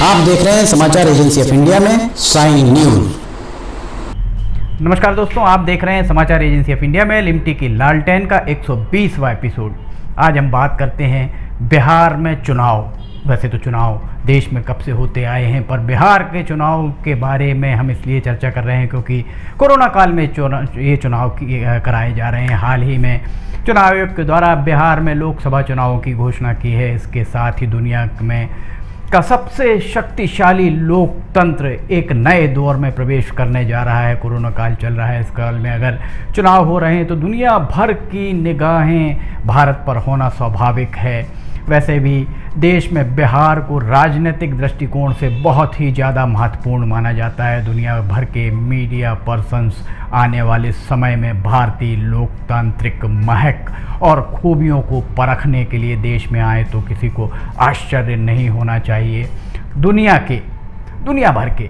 आप देख रहे हैं समाचार एजेंसी ऑफ इंडिया में साइन न्यूज। नमस्कार दोस्तों, आप देख रहे हैं समाचार एजेंसी ऑफ इंडिया में लिमटी की लालटेन का 120वां एपिसोड। आज हम बात करते हैं बिहार में चुनाव। वैसे तो चुनाव देश में कब से होते आए हैं, पर बिहार के चुनाव के बारे में हम इसलिए चर्चा कर रहे हैं क्योंकि कोरोना काल में ये चुनाव कराए जा रहे हैं। हाल ही में चुनाव आयोग के द्वारा बिहार में लोकसभा चुनावों की घोषणा की है। इसके साथ ही दुनिया में का सबसे शक्तिशाली लोकतंत्र एक नए दौर में प्रवेश करने जा रहा है। कोरोना काल चल रहा है, इस काल में अगर चुनाव हो रहे हैं तो दुनिया भर की निगाहें भारत पर होना स्वाभाविक है। वैसे भी देश में बिहार को राजनीतिक दृष्टिकोण से बहुत ही ज़्यादा महत्वपूर्ण माना जाता है। दुनिया भर के मीडिया पर्सन्स आने वाले समय में भारतीय लोकतांत्रिक महक और खूबियों को परखने के लिए देश में आए तो किसी को आश्चर्य नहीं होना चाहिए। दुनिया भर के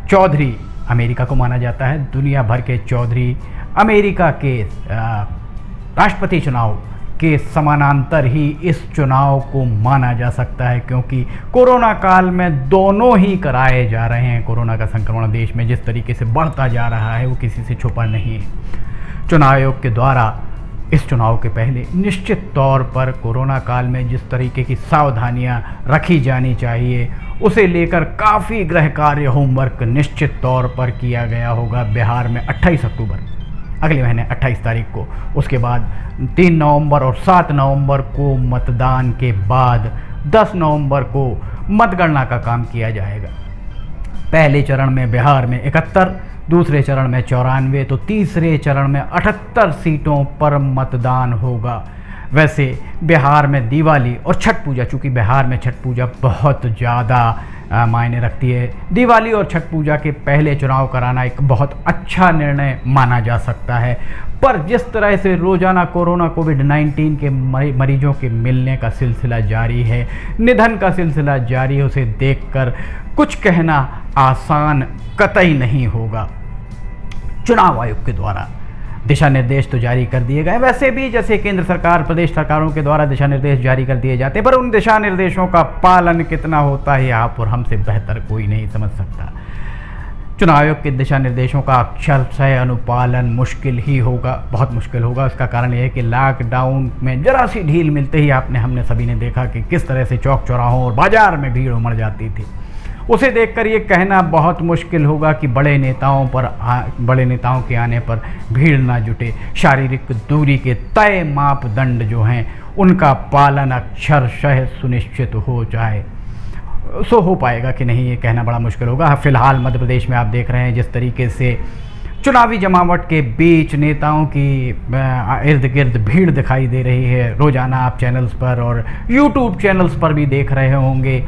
चौधरी अमेरिका को माना जाता है। दुनिया भर के चौधरी अमेरिका के राष्ट्रपति चुनाव के समानांतर ही इस चुनाव को माना जा सकता है, क्योंकि कोरोना काल में दोनों ही कराए जा रहे हैं। कोरोना का संक्रमण देश में जिस तरीके से बढ़ता जा रहा है वो किसी से छुपा नहीं है। चुनाव आयोग के द्वारा इस चुनाव के पहले निश्चित तौर पर कोरोना काल में जिस तरीके की सावधानियां रखी जानी चाहिए उसे लेकर काफ़ी गृह कार्य होमवर्क निश्चित तौर पर किया गया होगा। बिहार में 28 अक्टूबर अगले महीने 28 तारीख को, उसके बाद 3 नवंबर और 7 नवंबर को मतदान के बाद 10 नवंबर को मतगणना का काम किया जाएगा। पहले चरण में बिहार में 71, दूसरे चरण में 94, तो तीसरे चरण में 78 सीटों पर मतदान होगा। वैसे बिहार में दिवाली और छठ पूजा, चूँकि बिहार में छठ पूजा बहुत ज़्यादा मायने रखती है, दिवाली और छठ पूजा के पहले चुनाव कराना एक बहुत अच्छा निर्णय माना जा सकता है। पर जिस तरह से रोज़ाना कोविड-19 के मरीजों के मिलने का सिलसिला जारी है, निधन का सिलसिला जारी है, उसे देखकर कुछ कहना आसान कतई नहीं होगा। चुनाव आयोग के द्वारा दिशा निर्देश तो जारी कर दिए गए। वैसे भी जैसे केंद्र सरकार, प्रदेश सरकारों के द्वारा दिशा निर्देश जारी कर दिए जाते हैं, पर उन दिशा निर्देशों का पालन कितना होता है आप और हमसे बेहतर कोई नहीं समझ सकता। चुनाव आयोग के दिशा निर्देशों का अक्षरशः अनुपालन मुश्किल ही होगा, बहुत मुश्किल होगा। उसका कारण यह है कि लॉकडाउन में जरा सी ढील मिलते ही हमने सभी ने देखा कि किस तरह से चौक चौराहों और बाजार में भीड़ उमड़ जाती थी। उसे देखकर ये कहना बहुत मुश्किल होगा कि बड़े नेताओं के आने पर भीड़ ना जुटे। शारीरिक दूरी के तय मापदंड जो हैं उनका पालन अक्षरशः सुनिश्चित हो जाए, सो हो पाएगा कि नहीं ये कहना बड़ा मुश्किल होगा। फिलहाल मध्य प्रदेश में आप देख रहे हैं जिस तरीके से चुनावी जमावट के बीच नेताओं की इर्द गिर्द भीड़ दिखाई दे रही है। रोज़ाना आप चैनल्स पर और यूट्यूब चैनल्स पर भी देख रहे होंगे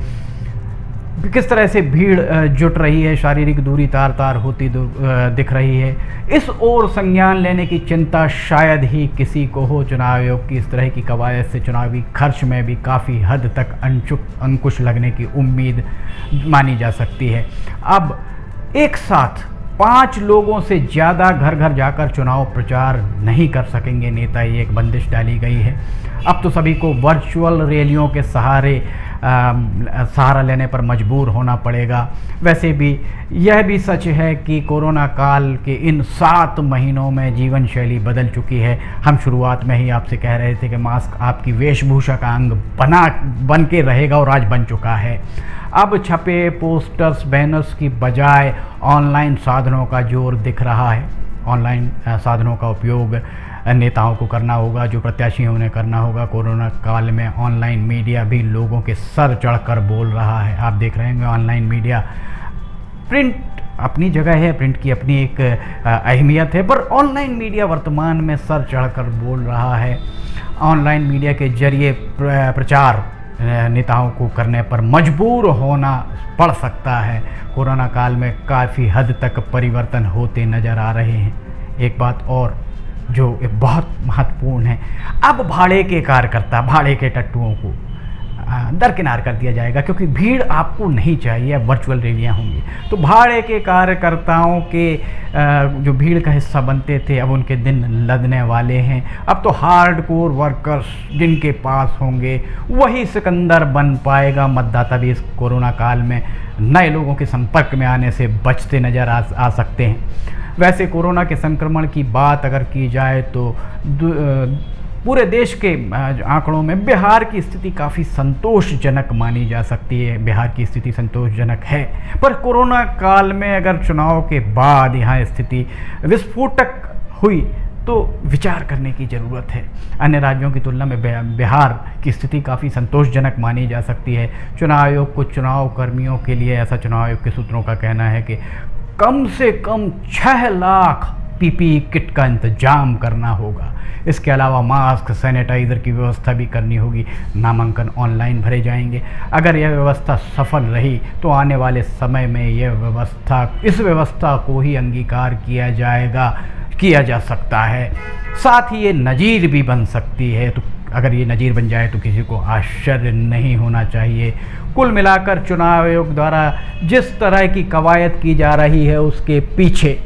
किस तरह से भीड़ जुट रही है, शारीरिक दूरी तार तार होती दिख रही है। इस ओर संज्ञान लेने की चिंता शायद ही किसी को हो। चुनाव आयोग की इस तरह की कवायद से चुनावी खर्च में भी काफ़ी हद तक अंकुश लगने की उम्मीद मानी जा सकती है। अब एक साथ 5 लोगों से ज़्यादा घर घर जाकर चुनाव प्रचार नहीं कर सकेंगे नेता, ये एक बंदिश डाली गई है। अब तो सभी को वर्चुअल रैलियों के सहारा लेने पर मजबूर होना पड़ेगा। वैसे भी यह भी सच है कि कोरोना काल के इन 7 महीनों में जीवन शैली बदल चुकी है। हम शुरुआत में ही आपसे कह रहे थे कि मास्क आपकी वेशभूषा का अंग बन के रहेगा और आज बन चुका है। अब छपे पोस्टर्स, बैनर्स की बजाय ऑनलाइन साधनों का जोर दिख रहा है। ऑनलाइन साधनों का उपयोग नेताओं को करना होगा, जो प्रत्याशी हैं उन्हें करना होगा। कोरोना काल में ऑनलाइन मीडिया भी लोगों के सर चढ़कर बोल रहा है। आप देख रहे हैं ऑनलाइन मीडिया, प्रिंट अपनी जगह है, प्रिंट की अपनी एक अहमियत है, पर ऑनलाइन मीडिया वर्तमान में सर चढ़कर बोल रहा है। ऑनलाइन मीडिया के जरिए प्रचार नेताओं को करने पर मजबूर होना पड़ सकता है। कोरोना काल में काफ़ी हद तक परिवर्तन होते नज़र आ रहे हैं। एक बात और जो बहुत महत्वपूर्ण है, अब भाड़े के कार्यकर्ता, भाड़े के टट्टुओं को दरकिनार कर दिया जाएगा, क्योंकि भीड़ आपको नहीं चाहिए। वर्चुअल रैलियां होंगी तो भाड़े के कार्यकर्ताओं के जो भीड़ का हिस्सा बनते थे, अब उनके दिन लदने वाले हैं। अब तो हार्डकोर वर्कर्स जिनके पास होंगे वही सिकंदर बन पाएगा। मतदाता भी इस कोरोना काल में नए लोगों के संपर्क में आने से बचते नज़र आ सकते हैं। वैसे कोरोना के संक्रमण की बात अगर की जाए तो पूरे देश के आंकड़ों में बिहार की स्थिति काफ़ी संतोषजनक मानी जा सकती है। बिहार की स्थिति संतोषजनक है, पर कोरोना काल में अगर चुनाव के बाद यहाँ स्थिति विस्फोटक हुई तो विचार करने की ज़रूरत है। अन्य राज्यों की तुलना में बिहार की स्थिति काफ़ी संतोषजनक मानी जा सकती है। चुनाव आयोग को चुनाव कर्मियों के लिए, ऐसा चुनाव आयोग के सूत्रों का कहना है कि कम से कम 6 लाख पीपीई किट का इंतजाम करना होगा। इसके अलावा मास्क, सैनिटाइज़र की व्यवस्था भी करनी होगी। नामांकन ऑनलाइन भरे जाएंगे। अगर यह व्यवस्था सफल रही तो आने वाले समय में इस व्यवस्था को ही अंगीकार किया जा सकता है। साथ ही ये नज़ीर भी बन सकती है। तो अगर ये नज़ीर बन जाए तो किसी को आश्चर्य नहीं होना चाहिए। कुल मिलाकर चुनाव आयोग द्वारा जिस तरह की कवायद की जा रही है, उसके पीछे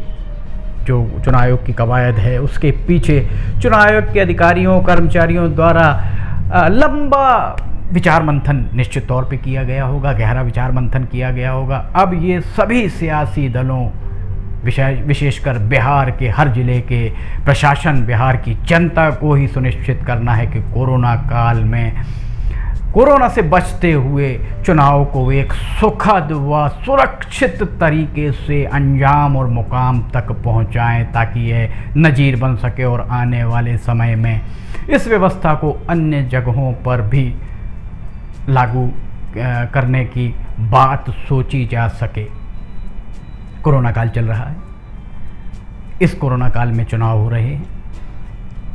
जो चुनाव आयोग की कवायद है उसके पीछे चुनाव आयोग के अधिकारियों कर्मचारियों द्वारा लंबा विचार मंथन निश्चित तौर पे किया गया होगा, गहरा विचार मंथन किया गया होगा। अब ये सभी सियासी दलों, विशेषकर बिहार के हर जिले के प्रशासन, बिहार की जनता को ही सुनिश्चित करना है कि कोरोना काल में कोरोना से बचते हुए चुनाव को एक सुखद व सुरक्षित तरीके से अंजाम और मुकाम तक पहुंचाएं, ताकि यह नज़ीर बन सके और आने वाले समय में इस व्यवस्था को अन्य जगहों पर भी लागू करने की बात सोची जा सके। कोरोना काल चल रहा है, इस कोरोना काल में चुनाव हो रहे हैं।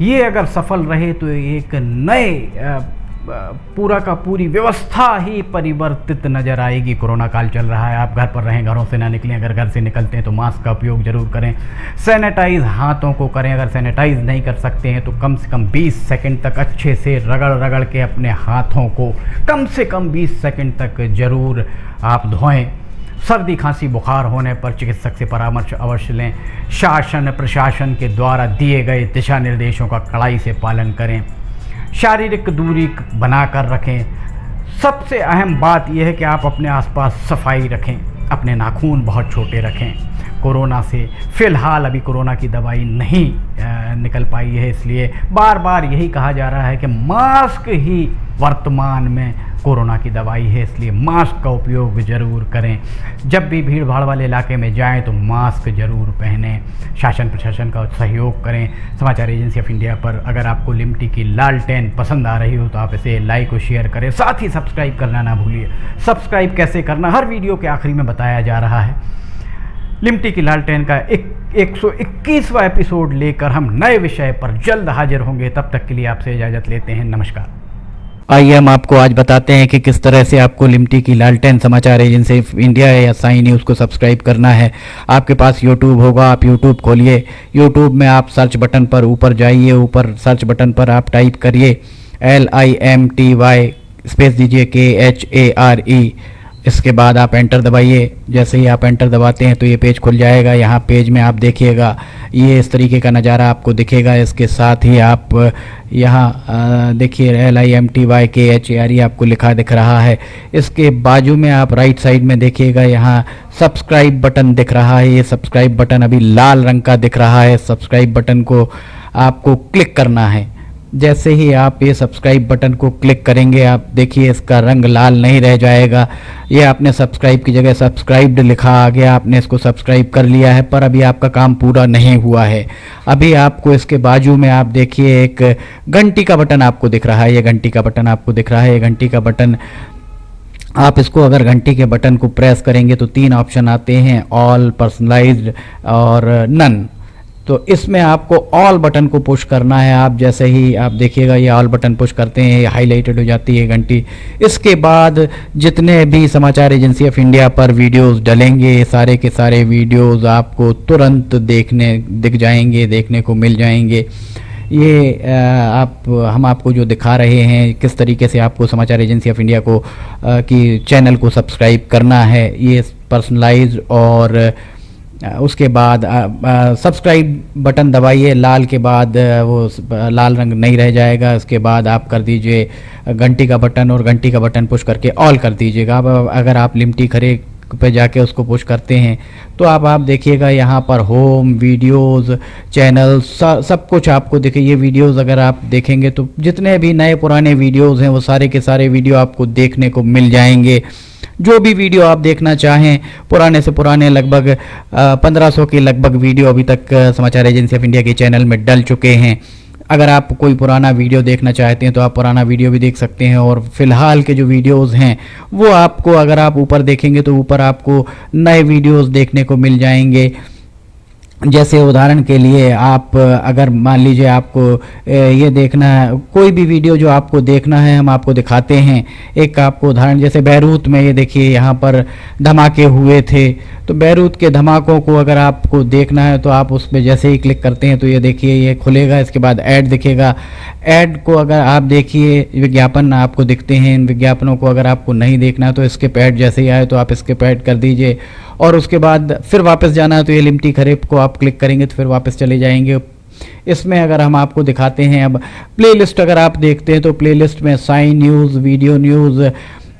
ये अगर सफल रहे तो एक नए पूरा का पूरी व्यवस्था ही परिवर्तित नज़र आएगी। कोरोना काल चल रहा है, आप घर पर रहें, घरों से ना निकलें। अगर घर से निकलते हैं तो मास्क का उपयोग ज़रूर करें। सैनिटाइज हाथों को करें। अगर सैनिटाइज नहीं कर सकते हैं तो कम से कम 20 सेकंड तक अच्छे से रगड़ के अपने हाथों को कम से कम 20 सेकंड तक ज़रूर आप धोएं। सर्दी खांसी बुखार होने पर चिकित्सक से परामर्श अवश्य लें। शासन प्रशासन के द्वारा दिए गए दिशा निर्देशों का कड़ाई से पालन करें। शारीरिक दूरी बनाकर रखें। सबसे अहम बात यह है कि आप अपने आसपास सफाई रखें, अपने नाखून बहुत छोटे रखें। कोरोना से फ़िलहाल अभी कोरोना की दवाई नहीं निकल पाई है, इसलिए बार बार यही कहा जा रहा है कि मास्क ही वर्तमान में कोरोना की दवाई है, इसलिए मास्क का उपयोग ज़रूर करें। जब भी भीड़ भाड़ वाले इलाके में जाएं तो मास्क ज़रूर पहनें। शासन प्रशासन का सहयोग करें। समाचार एजेंसी ऑफ इंडिया पर अगर आपको लिमटी की लालटेन पसंद आ रही हो तो आप इसे लाइक और शेयर करें। साथ ही सब्सक्राइब करना ना भूलिए। सब्सक्राइब कैसे करना हर वीडियो के आखिरी में बताया जा रहा है। लिमटी की लालटेन का 121वां एपिसोड लेकर हम नए विषय पर जल्द हाजिर होंगे। तब तक के लिए आपसे इजाज़त लेते हैं। नमस्कार। आइए हम आपको आज बताते हैं कि किस तरह से आपको लिमटी की लालटेन समाचार एजेंसी ऑफ इंडिया या साई न्यूज़ को सब्सक्राइब करना है। आपके पास यूट्यूब होगा, आप यूट्यूब खोलिए। यूट्यूब में आप सर्च बटन पर ऊपर जाइए, ऊपर सर्च बटन पर आप टाइप करिए LIMTY स्पेस दीजिए KHARE। इसके बाद आप एंटर दबाइए। जैसे ही आप एंटर दबाते हैं तो ये पेज खुल जाएगा। यहाँ पेज में आप देखिएगा ये इस तरीके का नज़ारा आपको दिखेगा। इसके साथ ही आप यहाँ देखिए LIMTY KHARE आपको लिखा दिख रहा है। इसके बाजू में आप राइट साइड में देखिएगा, यहाँ सब्सक्राइब बटन दिख रहा है। ये सब्सक्राइब बटन अभी लाल रंग का दिख रहा है। सब्सक्राइब बटन को आपको क्लिक करना है। जैसे ही आप ये सब्सक्राइब बटन को क्लिक करेंगे आप देखिए इसका रंग लाल नहीं रह जाएगा। ये आपने सब्सक्राइब की जगह सब्सक्राइब्ड लिखा आ गया, आपने इसको सब्सक्राइब कर लिया है, पर अभी आपका काम पूरा नहीं हुआ है। अभी आपको इसके बाजू में आप देखिए एक घंटी का बटन आपको दिख रहा है। ये घंटी का बटन आपको दिख रहा है। ये घंटी का बटन आप इसको अगर घंटी के बटन को प्रेस करेंगे तो 3 ऑप्शन आते हैं, ऑल, पर्सनलाइज्ड और नन। तो इसमें आपको ऑल बटन को पुश करना है। आप जैसे ही आप देखिएगा ये ऑल बटन पुश करते हैं, ये हाईलाइटेड हो जाती है घंटी। इसके बाद जितने भी समाचार एजेंसी ऑफ इंडिया पर वीडियोस डलेंगे, सारे के सारे वीडियोस आपको तुरंत दिख जाएंगे, देखने को मिल जाएंगे। ये हम आपको जो दिखा रहे हैं किस तरीके से आपको समाचार एजेंसी ऑफ इंडिया को की चैनल को सब्सक्राइब करना है, ये पर्सनलाइज और उसके बाद सब्सक्राइब बटन दबाइए, लाल के बाद वो लाल रंग नहीं रह जाएगा। उसके बाद आप कर दीजिए घंटी का बटन, और घंटी का बटन पुश करके ऑल कर दीजिएगा। अब अगर आप लिमटी खरे पे जाके उसको पुश करते हैं तो आप देखिएगा यहाँ पर होम, वीडियोस, चैनल, सब कुछ आपको दिखे। ये वीडियोस अगर आप देखेंगे तो जितने भी नए पुराने वीडियोस हैं वो सारे के सारे वीडियो आपको देखने को मिल जाएंगे। जो भी वीडियो आप देखना चाहें, पुराने से पुराने लगभग 1500 के लगभग वीडियो अभी तक समाचार एजेंसी ऑफ इंडिया के चैनल में डल चुके हैं। अगर आप कोई पुराना वीडियो देखना चाहते हैं तो आप पुराना वीडियो भी देख सकते हैं, और फिलहाल के जो वीडियोस हैं वो आपको, अगर आप ऊपर देखेंगे तो ऊपर आपको नए वीडियोस देखने को मिल जाएंगे। जैसे उदाहरण के लिए आप अगर मान लीजिए आपको ये देखना है, कोई भी वीडियो जो आपको देखना है हम आपको दिखाते हैं। एक आपको उदाहरण, जैसे बैरूत में ये देखिए यहाँ पर धमाके हुए थे, तो बैरूत के धमाकों को अगर आपको देखना है तो आप उस पर जैसे ही क्लिक करते हैं तो ये देखिए ये खुलेगा। इसके बाद ऐड दिखेगा। ऐड को अगर आप देखिए, विज्ञापन आपको दिखते हैं, इन विज्ञापनों को अगर आपको नहीं देखना है तो स्किप ऐड जैसे ही आए तो आप स्किप ऐड कर दीजिए, और उसके बाद फिर वापस जाना है तो ये लिमटी खरेब को आप क्लिक करेंगे तो फिर वापस चले जाएंगे। इसमें अगर हम आपको दिखाते हैं, अब प्लेलिस्ट अगर आप देखते हैं तो प्लेलिस्ट में sign news, video news,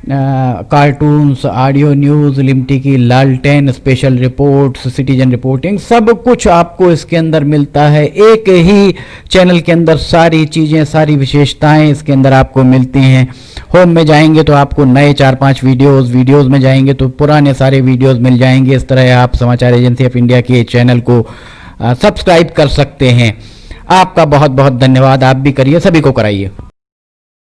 cartoons, audio news, Limti की लालटेन, स्पेशल रिपोर्ट्स, सिटीजन रिपोर्टिंग, सब कुछ आपको इसके अंदर मिलता है। एक ही चैनल के अंदर सारी चीज़ें, सारी विशेषताएं इसके अंदर आपको मिलती हैं। होम में जाएंगे तो आपको नए 4-5 वीडियोज़ में जाएंगे तो पुराने सारे वीडियोज़ मिल जाएंगे। इस तरह आप समाचार एजेंसी ऑफ इंडिया के चैनल को सब्सक्राइब कर सकते हैं। आपका बहुत बहुत धन्यवाद। आप भी करिए, सभी को कराइए।